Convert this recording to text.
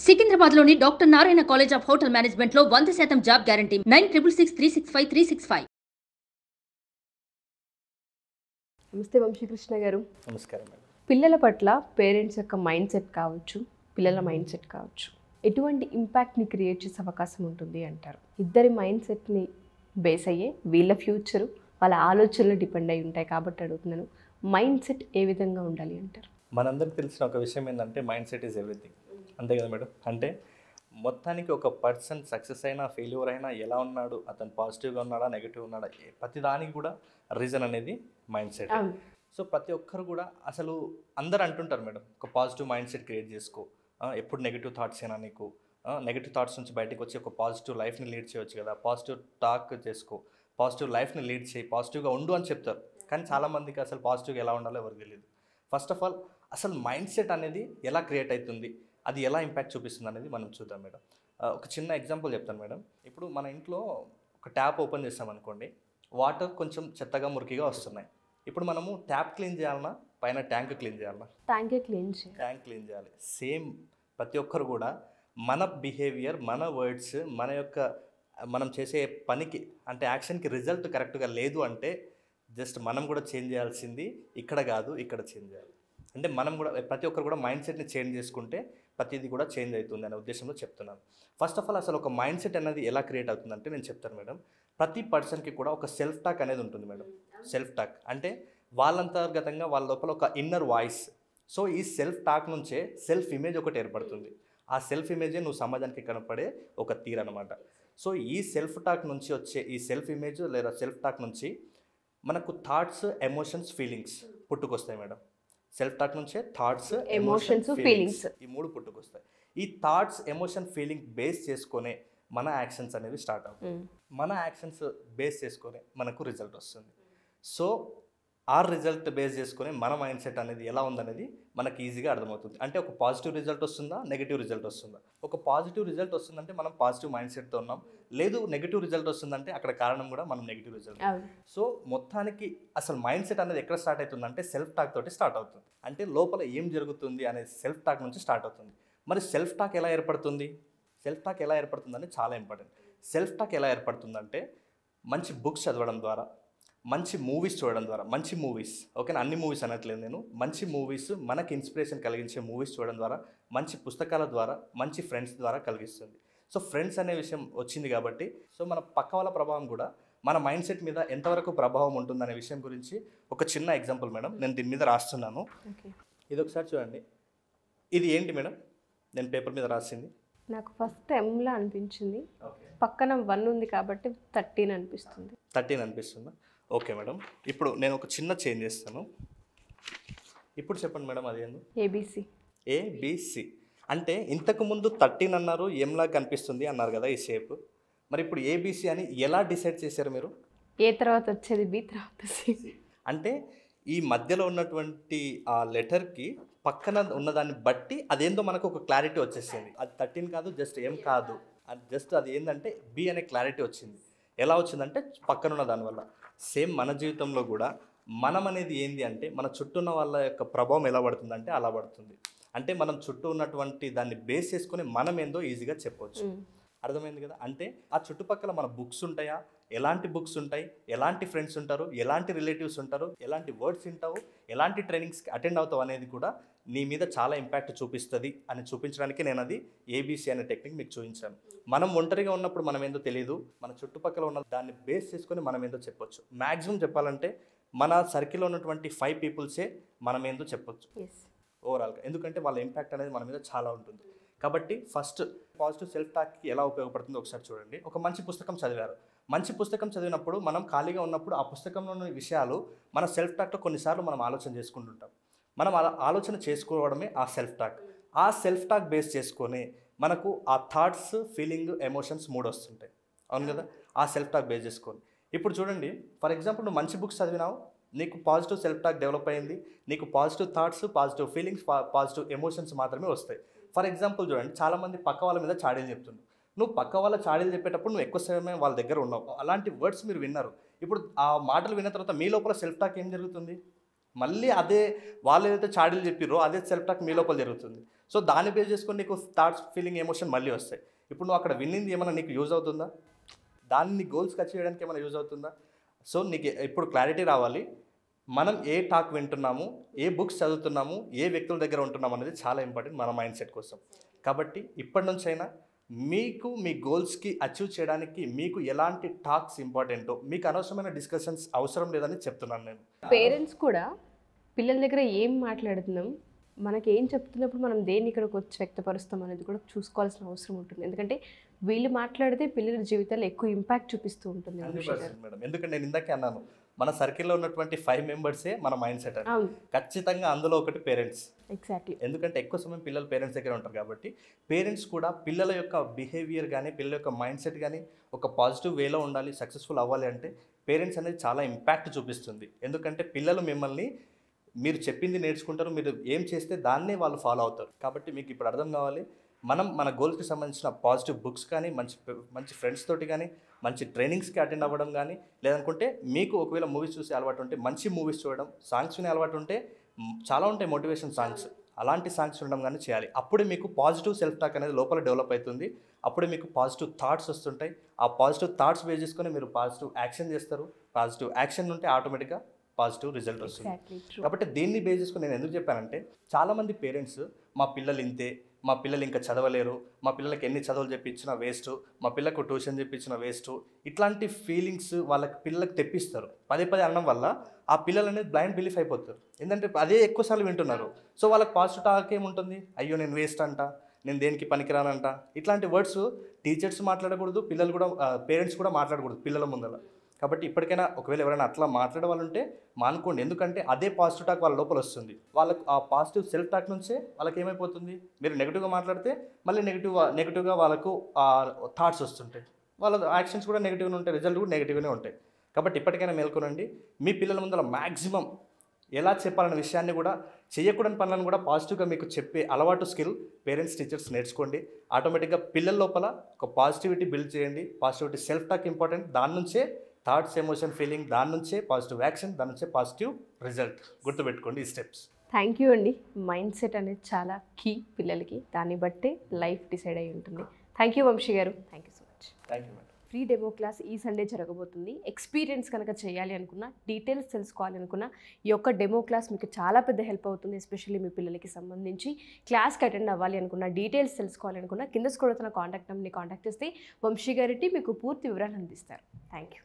సికింద్రాబాద్లోని doctor Narayana college of hotel మేనేజ్మెంట్లో 100% job guarantee 966365 నమస్తే వంశీకృష్ణ గారు. నమస్కారం మేడం. పిల్లల పట్ల పేరెంట్స్ యొక్క మైండ్ సెట్ కావచ్చు, పిల్లల మైండ్ సెట్ కావచ్చు, ఎటువంటి ఇంపాక్ట్ని క్రియేట్ చేసే అవకాశం ఉంటుంది అంటారు? ఇద్దరి మైండ్ సెట్ని బేస్ అయ్యే వీళ్ళ ఫ్యూచరు వాళ్ళ ఆలోచనలు డిపెండ్ అయి ఉంటాయి కాబట్టి అడుగుతున్నాను, మైండ్ సెట్ ఏ విధంగా ఉండాలి అంటారు? మనందరికి తెలిసిన ఒక విషయం ఏంటంటే మైండ్ సెట్ ఈజ్ ఎవ్రీథింగ్, అంతే కదా మేడం? అంటే మొత్తానికి ఒక పర్సన్ సక్సెస్ అయినా ఫెయిల్యూర్ అయినా ఎలా ఉన్నాడు, అతను పాజిటివ్గా ఉన్నాడా నెగిటివ్ ఉన్నాడా, ప్రతి దానికి కూడా రీజన్ అనేది మైండ్ సెట్. సో ప్రతి ఒక్కరు కూడా అసలు అందరు అంటుంటారు మేడం, ఒక పాజిటివ్ మైండ్ సెట్ క్రియేట్ చేసుకో, ఎప్పుడు నెగిటివ్ థాట్స్ అయినా నీకు నెగిటివ్ థాట్స్ నుంచి బయటకు వచ్చి ఒక పాజిటివ్ లైఫ్ని లీడ్ చేయవచ్చు కదా, పాజిటివ్ టాక్ చేసుకో, పాజిటివ్ లైఫ్ని లీడ్ చేయి, పాజిటివ్గా ఉండు అని చెప్తారు. కానీ చాలామందికి అసలు పాజిటివ్గా ఎలా ఉండాలో ఎవరికి తెలియదు. ఫస్ట్ ఆఫ్ ఆల్ అసలు మైండ్ సెట్ అనేది ఎలా క్రియేట్ అవుతుంది, అది ఎలా ఇంపాక్ట్ చూపిస్తుంది అనేది మనం చూద్దాం మేడం. ఒక చిన్న ఎగ్జాంపుల్ చెప్తాను మేడం. ఇప్పుడు మన ఇంట్లో ఒక ట్యాప్ ఓపెన్ చేస్తామనుకోండి, వాటర్ కొంచెం చెత్తగా మురికిగా వస్తున్నాయి. ఇప్పుడు మనము ట్యాప్ క్లీన్ చేయాలన్నా పైన ట్యాంక్ క్లీన్ చేయాలన్నా? ట్యాంక్ క్లీన్ చేయాలి. సేమ్ ప్రతి ఒక్కరు కూడా మన బిహేవియర్, మన వర్డ్స్, మనం చేసే పనికి అంటే యాక్షన్కి రిజల్ట్ కరెక్ట్గా లేదు అంటే జస్ట్ మనం కూడా చేంజ్ చేయాల్సింది ఇక్కడ కాదు, ఇక్కడ చేంజ్ చేయాలి. అంటే మనం కూడా ప్రతి ఒక్కరు కూడా మైండ్ సెట్ని చేంజ్ చేసుకుంటే ప్రతిదీ కూడా చేంజ్ అవుతుంది అనే ఉద్దేశంలో చెప్తున్నాను. ఫస్ట్ ఆఫ్ ఆల్ అసలు ఒక మైండ్ సెట్ అనేది ఎలా క్రియేట్ అవుతుందంటే నేను చెప్తాను మేడం. ప్రతి పర్సన్కి కూడా ఒక సెల్ఫ్ టాక్ అనేది ఉంటుంది మేడం. సెల్ఫ్ టాక్ అంటే వాళ్ళంతర్గతంగా వాళ్ళ లోపల ఒక ఇన్నర్ వాయిస్. సో ఈ సెల్ఫ్ టాక్ నుంచే సెల్ఫ్ ఇమేజ్ ఒకటి ఏర్పడుతుంది. ఆ సెల్ఫ్ ఇమేజే నువ్వు సమాజానికి కనపడే ఒక తీరు అనమాట. సో ఈ సెల్ఫ్ టాక్ నుంచి వచ్చే ఈ సెల్ఫ్ ఇమేజ్ లేదా సెల్ఫ్ టాక్ నుంచి మనకు థాట్స్, ఎమోషన్స్, ఫీలింగ్స్ పుట్టుకొస్తాయి మేడం. సెల్ఫ్ టాక్ నుంచే థాట్స్, ఎమోషన్స్, ఫీలింగ్స్ ఈ మూడు పుట్టుకొస్తాయి. ఈ థాట్స్, ఎమోషన్, ఫీలింగ్ బేస్ చేసుకొనే మన యాక్షన్స్ అనేవి స్టార్ట్ అవుతాయి. మన యాక్షన్స్ బేస్ చేసుకొని మనకు రిజల్ట్ వస్తుంది. సో ఆ రిజల్ట్ బేస్ చేసుకొని మన మైండ్ సెట్ అనేది ఎలా ఉందనేది మనకి ఈజీగా అర్థమవుతుంది. అంటే ఒక పాజిటివ్ రిజల్ట్ వస్తుందా, నెగిటివ్ రిజల్ట్ వస్తుందా? ఒక పాజిటివ్ రిజల్ట్ వస్తుందంటే మనం పాజిటివ్ మైండ్ సెట్తో ఉన్నాం. లేదు నెగిటివ్ రిజల్ట్ వస్తుందంటే అక్కడ కారణం కూడా మనం నెగిటివ్ రిజల్ట్. సో మొత్తానికి అసలు మైండ్ సెట్ అనేది ఎక్కడ స్టార్ట్ అవుతుందంటే సెల్ఫ్ టాక్ తోటి స్టార్ట్ అవుతుంది. అంటే లోపల ఏం జరుగుతుంది అనే సెల్ఫ్ టాక్ నుంచి స్టార్ట్ అవుతుంది. మరి సెల్ఫ్ టాక్ ఎలా ఏర్పడుతుంది? సెల్ఫ్ టాక్ ఎలా ఏర్పడుతుందని చాలా ఇంపార్టెంట్. సెల్ఫ్ టాక్ ఎలా ఏర్పడుతుందంటే మంచి బుక్స్ చదవడం ద్వారా, మంచి మూవీస్ చూడడం ద్వారా, మంచి మూవీస్, ఓకేనా, అన్ని మూవీస్ అనట్లేదు నేను, మంచి మూవీస్, మనకి ఇన్స్పిరేషన్ కలిగించే మూవీస్ చూడడం ద్వారా, మంచి పుస్తకాల ద్వారా, మంచి ఫ్రెండ్స్ ద్వారా కలిగిస్తుంది. సో ఫ్రెండ్స్ అనే విషయం వచ్చింది కాబట్టి సో మన పక్క వాళ్ళ ప్రభావం కూడా మన మైండ్ సెట్ మీద ఎంతవరకు ప్రభావం ఉంటుందనే విషయం గురించి ఒక చిన్న ఎగ్జాంపుల్ మేడం నేను దీని మీద రాస్తున్నాను. ఇది ఒకసారి చూడండి. ఇది ఏంటి మేడం నేను పేపర్ మీద రాసింది? నాకు ఫస్ట్ ఎంలా అనిపించింది, పక్కన 1 ఉంది కాబట్టి 13 అనిపిస్తుంది. 13 అనిపిస్తుందా? Okay madam. ఇప్పుడు నేను ఒక చిన్న చేంజ్ చేస్తాను. ఇప్పుడు చెప్పండి మేడం అది ఏంది? ఏబిసి అంటే ఇంతకుముందు 13 అన్నారు, ఎంలా కనిపిస్తుంది అన్నారు కదా ఈ షేప్. మరి ఇప్పుడు ఏబిసి అని ఎలా డిసైడ్ చేశారు మీరు? ఏ తర్వాత వచ్చేది బి, తర్వాత సి. అంటే ఈ మధ్యలో ఉన్నటువంటి ఆ లెటర్కి పక్కన ఉన్నదాన్ని బట్టి అదేందో మనకు ఒక క్లారిటీ వచ్చేసింది. అది 13 కాదు, జస్ట్ ఎం కాదు, అది జస్ట్ అది ఏంటంటే బి అనే క్లారిటీ వచ్చింది. ఎలా వచ్చిందంటే పక్కనున్న దానివల్ల. సేమ్ మన జీవితంలో కూడా మనం అనేది ఏంది అంటే మన చుట్టూ ఉన్న వాళ్ళ యొక్క ప్రభావం ఎలా పడుతుందంటే అలా పడుతుంది. అంటే మనం చుట్టూ ఉన్నటువంటి దాన్ని బేస్ చేసుకొని మనం ఏందో ఈజీగా చెప్పవచ్చు. అర్థమైంది కదా? అంటే ఆ చుట్టుపక్కల మన బుక్స్ ఉంటాయా, ఎలాంటి బుక్స్ ఉంటాయి, ఎలాంటి ఫ్రెండ్స్ ఉంటారు, ఎలాంటి రిలేటివ్స్ ఉంటారు, ఎలాంటి వర్డ్స్ వింటావు, ఎలాంటి ట్రైనింగ్స్కి అటెండ్ అవుతావు అనేది కూడా నీ మీద చాలా ఇంపాక్ట్ చూపిస్తుంది అని చూపించడానికి నేను అది ఏబిసి అనే టెక్నిక్ మీకు చూపించాను. మనం ఒంటరిగా ఉన్నప్పుడు మనం ఏందో తెలియదు, మన చుట్టుపక్కల ఉన్న దాన్ని బేస్ చేసుకొని మనం ఏందో చెప్పొచ్చు. మ్యాక్సిమం చెప్పాలంటే మన సర్కిల్లో ఉన్నటువంటి 5 పీపుల్సే మనం ఏందో చెప్పొచ్చు ఓవరాల్గా. ఎందుకంటే వాళ్ళ ఇంపాక్ట్ అనేది మన మీద చాలా ఉంటుంది. కాబట్టి ఫస్ట్ పాజిటివ్ సెల్ఫ్ టాక్కి ఎలా ఉపయోగపడుతుందో ఒకసారి చూడండి. ఒక మంచి పుస్తకం చదివారు. మంచి పుస్తకం చదివినప్పుడు మనం ఖాళీగా ఉన్నప్పుడు ఆ పుస్తకంలో ఉన్న విషయాలు మన సెల్ఫ్ టాక్తో కొన్నిసార్లు మనం ఆలోచన చేసుకుంటుంటాం. మనం అలా ఆలోచన చేసుకోవడమే ఆ సెల్ఫ్ టాక్. ఆ సెల్ఫ్ టాక్ బేస్ చేసుకొని మనకు ఆ థాట్స్, ఫీలింగ్, ఎమోషన్స్ 3 వస్తుంటాయి. అవును కదా? ఆ సెల్ఫ్ టాక్ బేస్ చేసుకొని ఇప్పుడు చూడండి, ఫర్ ఎగ్జాంపుల్ నువ్వు మంచి బుక్స్ చదివినావు, నీకు పాజిటివ్ సెల్ఫ్ టాక్ డెవలప్ అయింది, నీకు positive thoughts, positive feelings, positive emotions మాత్రమే వస్తాయి. ఫర్ ఎగ్జాంపుల్ చూడండి, చాలామంది పక్క వాళ్ళ మీద చాడీలు చెప్తున్నారు. నువ్వు పక్క వాళ్ళ చాడీలు చెప్పేటప్పుడు నువ్వు ఎక్కువ సమయం వాళ్ళ దగ్గర ఉన్నావు, అలాంటి వర్డ్స్ మీరు విన్నారు. ఇప్పుడు ఆ మాటలు విన్న తర్వాత మీ లోపల సెల్ఫ్ టాక్ ఏం జరుగుతుంది? మళ్ళీ అదే వాళ్ళు ఏదైతే చాడీలు చెప్పిరో అదే సెల్ఫ్ టాక్ మీ లోపల జరుగుతుంది. సో దాన్ని బేస్ చేసుకొని నీకు థాట్స్ ఫీలింగ్ ఎమోషన్ మళ్ళీ వస్తాయి. ఇప్పుడు నువ్వు అక్కడ విన్నింది ఏమైనా నీకు యూజ్ అవుతుందా? దాన్ని నీ గోల్స్కి అచీవ్ చేయడానికి ఏమైనా యూజ్ అవుతుందా? సో నీకు ఇప్పుడు క్లారిటీ రావాలి, మనం ఏ టాక్ వింటున్నాము, ఏ బుక్స్ చదువుతున్నాము, ఏ వ్యక్తుల దగ్గర ఉంటున్నాము అనేది చాలా ఇంపార్టెంట్ మన మైండ్ సెట్ కోసం. కాబట్టి ఇప్పటి నుంచైనా మీకు మీ గోల్స్కి అచీవ్ చేయడానికి మీకు ఎలాంటి టాక్స్ ఇంపార్టెంటో, మీకు అనవసరమైన డిస్కషన్స్ అవసరం లేదని చెప్తున్నాను నేను. పేరెంట్స్ కూడా పిల్లల దగ్గర ఏం మాట్లాడుతున్నాం, మనకి ఏం చెప్తున్నప్పుడు మనం దేన్ని ఇక్కడికి వచ్చి వ్యక్తపరుస్తాం అనేది కూడా చూసుకోవాల్సిన అవసరం ఉంటుంది. ఎందుకంటే వీళ్ళు మాట్లాడితే పిల్లల జీవితాల్లో ఎక్కువ ఇంపాక్ట్ చూపిస్తూ ఉంటుంది. 100% మేడం. ఎందుకంటే నేను ఇందాకే అన్నాను, మన సర్కిల్లో ఉన్నటువంటి 5 మెంబర్సే మన మైండ్ సెట్ అని. ఖచ్చితంగా అందులో ఒకటి పేరెంట్స్. ఎగ్జాక్ట్లీ. ఎందుకంటే ఎక్కువ సమయం పిల్లలు పేరెంట్స్ దగ్గర ఉంటారు కాబట్టి పేరెంట్స్ కూడా పిల్లల యొక్క బిహేవియర్ కానీ పిల్లల యొక్క మైండ్ సెట్ కానీ ఒక పాజిటివ్ వేలో ఉండాలి, సక్సెస్ఫుల్ అవ్వాలి అంటే పేరెంట్స్ అనేది చాలా ఇంపాక్ట్ చూపిస్తుంది. ఎందుకంటే పిల్లలు మిమ్మల్ని మీరు చెప్పింది నేర్చుకుంటారు, మీరు ఏం చేస్తే దాన్నే వాళ్ళు ఫాలో అవుతారు. కాబట్టి మీకు ఇప్పుడు అర్థం కావాలి, మనం మన గోల్స్కి సంబంధించిన పాజిటివ్ బుక్స్ కానీ మంచి ఫ్రెండ్స్ తోటి కానీ మంచి ట్రైనింగ్స్కి అటెండ్ అవ్వడం కానీ, లేదనుకుంటే మీకు ఒకవేళ మూవీస్ చూసే అలవాటు ఉంటే మంచి మూవీస్ చూడడం, సాంగ్స్ వినే అలవాటు ఉంటే చాలా ఉంటాయి మోటివేషన్ సాంగ్స్, అలాంటి సాంగ్స్ వినడం కానీ చేయాలి. అప్పుడే మీకు పాజిటివ్ సెల్ఫ్ టాక్ అనేది లోపల డెవలప్ అవుతుంది. అప్పుడే మీకు పాజిటివ్ థాట్స్ వస్తుంటాయి. ఆ పాజిటివ్ థాట్స్ బేస్ చేసుకొని మీరు పాజిటివ్ యాక్షన్ చేస్తారు. పాజిటివ్ యాక్షన్ ఉంటే ఆటోమేటిక్గా పాజిటివ్ రిజల్ట్ వస్తుంది. కాబట్టి దీన్ని బేస్ చేసుకుని నేను ఎందుకు చెప్పానంటే, చాలామంది పేరెంట్స్ మా పిల్లలు ఇంతే, మా పిల్లలు ఇంకా చదవలేరు, మా పిల్లలకి ఎన్ని చదువులు చెప్పించినా వేస్ట్, మా పిల్లకు ట్యూషన్ చెప్పించిన వేస్ట్, ఇట్లాంటి ఫీలింగ్స్ వాళ్ళకి పిల్లలకు తెప్పిస్తారు. పదే అనడం వల్ల ఆ పిల్లలు అనేది బ్లైండ్ బిలీఫ్ అయిపోతారు. ఎందుకంటే అదే ఎక్కువసార్లు వింటున్నారు. సో వాళ్ళకి పాజిటివ్ టాక్ ఏముంటుంది, అయ్యో నేను వేస్ట్ అంట, నేను దేనికి పనికిరానంట, ఇట్లాంటి వర్డ్స్ టీచర్స్ మాట్లాడకూడదు, పిల్లలు కూడా పేరెంట్స్ కూడా మాట్లాడకూడదు పిల్లల ముందర. కాబట్టి ఇప్పటికైనా ఒకవేళ ఎవరైనా అట్లా మాట్లాడే వాళ్ళు ఉంటే మానుకోండి. ఎందుకంటే అదే పాజిటివ్ టాక్ వాళ్ళ లోపల వస్తుంది. వాళ్ళకు ఆ పాజిటివ్ సెల్ఫ్ టాక్ నుంచే వాళ్ళకి ఏమైపోతుంది, మీరు నెగిటివ్గా మాట్లాడితే మళ్ళీ నెగిటివ్గా వాళ్ళకు థాట్స్ వస్తుంటాయి, వాళ్ళ యాక్షన్స్ కూడా నెగిటివ్గా ఉంటాయి, రిజల్ట్ కూడా నెగిటివ్గానే ఉంటాయి. కాబట్టి ఇప్పటికైనా మేల్కొనండి. మీ పిల్లల ముందర మ్యాక్సిమం ఎలా చెప్పాలనే విషయాన్ని కూడా, చేయకూడని పనులను కూడా పాజిటివ్గా మీకు చెప్పే అలవాటు స్కిల్ పేరెంట్స్ టీచర్స్ నేర్చుకోండి. ఆటోమేటిక్గా పిల్లల లోపల ఒక పాజిటివిటీ బిల్డ్ చేయండి. పాజిటివిటీ సెల్ఫ్ టాక్ ఇంపార్టెంట్, దాని నుంచే థాట్స్, ఎమోషన్, ఫీలింగ్, దాని నుంచే పాజిటివ్ యాక్షన్, దాని నుంచే పాజిటివ్ రిజల్ట్. గుర్తుపెట్టుకోండి ఈ స్టెప్స్. థ్యాంక్ యూ అండి. మైండ్ సెట్ అనేది చాలా కీ పిల్లలకి, దాన్ని బట్టే లైఫ్ డిసైడ్ అయి ఉంటుంది. థ్యాంక్ యూ వంశీ గారు. Thank you so much. Thank you madam. Free demo class ఈ సండే జరగబోతుంది. ఎక్స్పీరియన్స్ కనుక చేయాలి అనుకున్నా, డీటెయిల్స్ తెలుసుకోవాలి అనుకున్నా, ఈ యొక్క డెమో క్లాస్ మీకు చాలా పెద్ద హెల్ప్ అవుతుంది. ఎస్పెషల్లీ మీ పిల్లలకి సంబంధించి క్లాస్కి అటెండ్ అవ్వాలి అనుకున్నా, డీటెయిల్స్ తెలుసుకోవాలి అనుకున్నా, కింద స్క్రోల్ అవుతున్న కాంటాక్ట్ నెంబర్ని కాంటాక్ట్ చేస్తే వంశీ గారి మీకు పూర్తి వివరాలు అందిస్తారు. Thank you.